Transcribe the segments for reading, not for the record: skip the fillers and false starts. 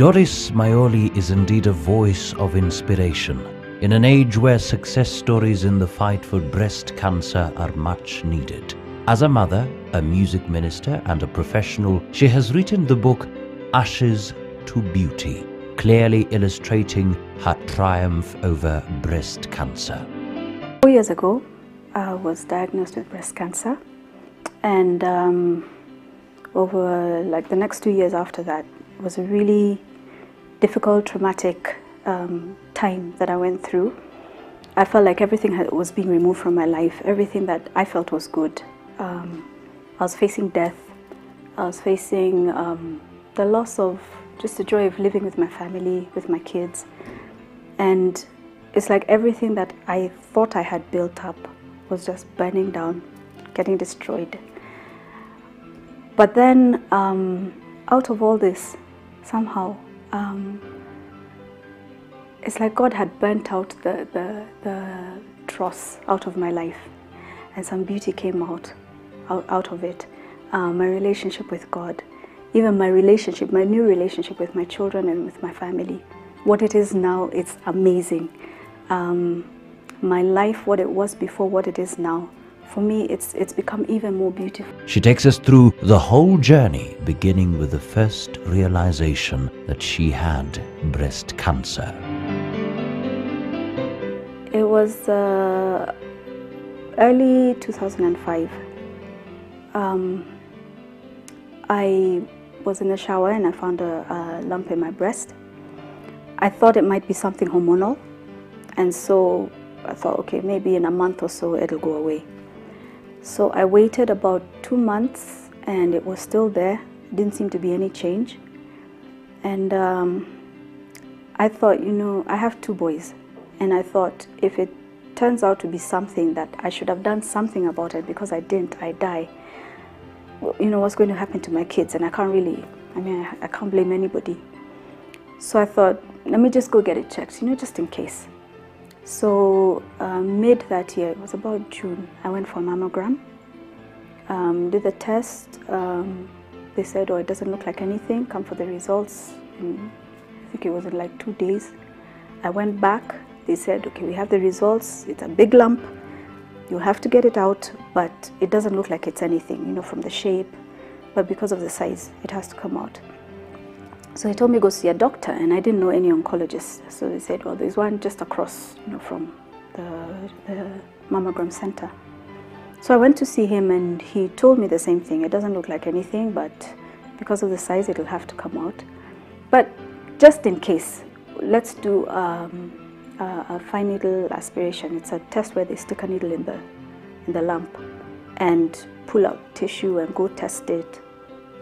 Doris Mayoli is indeed a voice of inspiration. In an age where success stories in the fight for breast cancer are much needed. As a mother, a music minister and a professional, she has written the book Ashes to Beauty, clearly illustrating her triumph over breast cancer. 4 years ago, I was diagnosed with breast cancer, and over the next 2 years after that, it was a really difficult, traumatic time that I went through. I felt like everything was being removed from my life, everything that I felt was good. I was facing death, I was facing the loss of just the joy of living with my family, with my kids. And it's like everything that I thought I had built up was just burning down, getting destroyed. But then, out of all this, somehow, it's like God had burnt out the dross out of my life, and some beauty came out of it. My relationship with God, even my new relationship with my children and with my family. What it is now, it's amazing. My life, what it was before, what it is now, for me, it's become even more beautiful. She takes us through the whole journey, beginning with the first realization that she had breast cancer. It was early 2005. I was in the shower and I found a lump in my breast. I thought it might be something hormonal, and so I thought, okay, maybe in a month or so it'll go away. So I waited about 2 months and it was still there. Didn't seem to be any change. And I thought, I have 2 boys, and I thought if it turns out to be something that I should have done something about it, because I didn't, I die. What's going to happen to my kids? And I can't really, I can't blame anybody. So I thought, let me just go get it checked, just in case. So mid that year, it was about June, I went for a mammogram, did the test. They said, oh, it doesn't look like anything, come for the results. And I think it was in like 2 days. I went back, they said, okay, we have the results, it's a big lump, you'll have to get it out, but it doesn't look like it's anything, from the shape, but because of the size, it has to come out. So he told me go see a doctor, and I didn't know any oncologists. So they said, well, there's one just across, from the mammogram center. So I went to see him, and he told me the same thing. It doesn't look like anything, but because of the size, it'll have to come out. But just in case, let's do a fine needle aspiration. It's a test where they stick a needle in the lump and pull out tissue and go test it,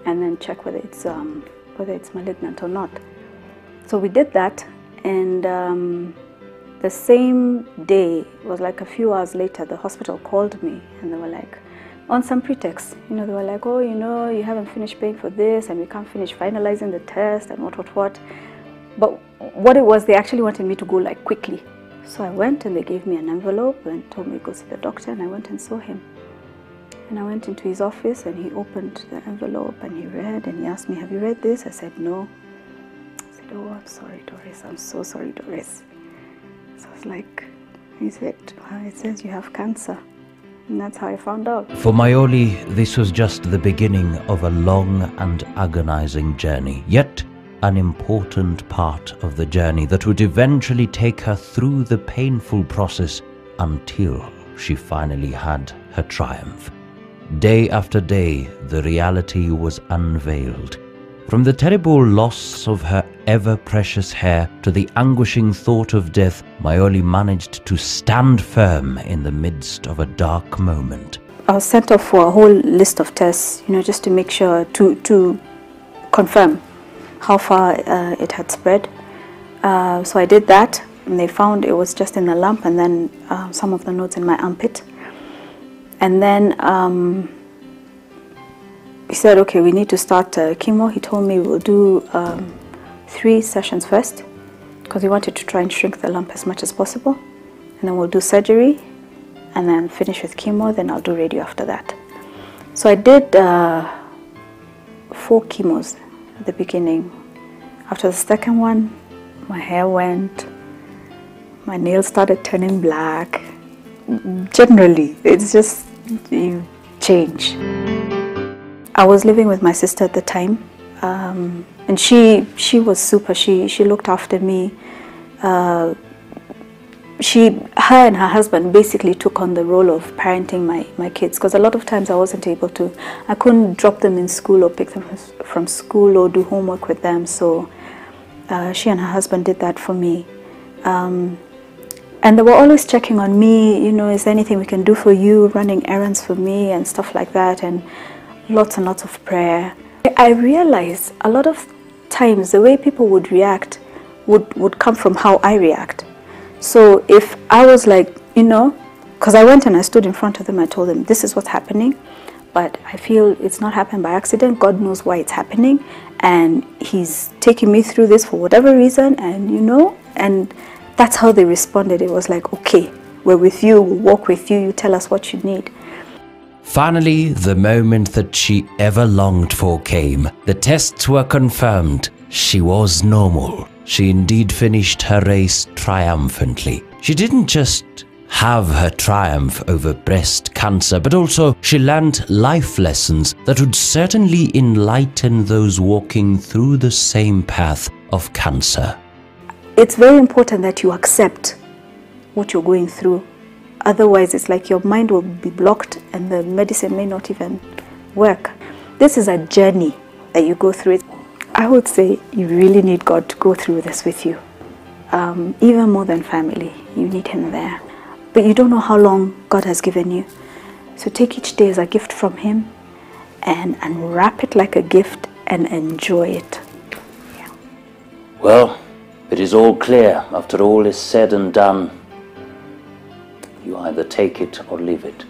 and then check whether it's malignant or not. So we did that, and the same day, it was like a few hours later, the hospital called me, and they were like, on some pretext, they were like, oh, you haven't finished paying for this, and we can't finish finalizing the test, and what. But what it was, they actually wanted me to go like quickly. So I went, and they gave me an envelope and told me to go see the doctor, and I went and saw him. And I went into his office, and he opened the envelope, and he read, and he asked me, have you read this? I said, no. I said, oh, I'm sorry, Doris. I'm so sorry, Doris. So I was like, he said, well, it says you have cancer. And that's how I found out. For Mayoli, this was just the beginning of a long and agonizing journey, yet an important part of the journey that would eventually take her through the painful process until she finally had her triumph. Day after day, the reality was unveiled. From the terrible loss of her ever-precious hair to the anguishing thought of death, Mayoli managed to stand firm in the midst of a dark moment. I was sent off for a whole list of tests, just to make sure, to confirm how far it had spread. So I did that, and they found it was just in the lump, and then some of the nodes in my armpit. And then he said, okay, we need to start chemo. He told me we'll do 3 sessions first, because he wanted to try and shrink the lump as much as possible. And then we'll do surgery, and then finish with chemo, then I'll do radio after that. So I did 4 chemos at the beginning. After the second one, my hair went, my nails started turning black. Generally, it's just, you change. I was living with my sister at the time, and she was super. She looked after me. Her and her husband basically took on the role of parenting my kids, because a lot of times I wasn't able to. I couldn't drop them in school or pick them from school or do homework with them, so she and her husband did that for me. And they were always checking on me, you know, is there anything we can do for you, running errands for me and stuff like that, and lots of prayer. I realized a lot of times the way people would react would come from how I react. So if I was like, you know, because I went and I stood in front of them, I told them, this is what's happening, but I feel it's not happened by accident. God knows why it's happening, and He's taking me through this for whatever reason, and you know, and that's how they responded. It was like, okay, we're with you, we'll walk with you, you tell us what you need. Finally, the moment that she ever longed for came. The tests were confirmed. She was normal. She indeed finished her race triumphantly. She didn't just have her triumph over breast cancer, but also she learned life lessons that would certainly enlighten those walking through the same path of cancer. It's very important that you accept what you're going through. Otherwise, it's like your mind will be blocked and the medicine may not even work. This is a journey that you go through. I would say you really need God to go through this with you. Even more than family, you need Him there. But you don't know how long God has given you. So take each day as a gift from Him and unwrap it like a gift and enjoy it. Yeah. Well, it is all clear. After all is said and done, you either take it or leave it.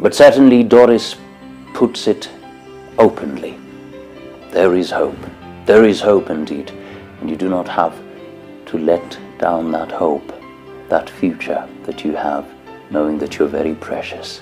But certainly Doris puts it openly. There is hope. There is hope indeed. And you do not have to let down that hope, that future that you have, knowing that you're very precious.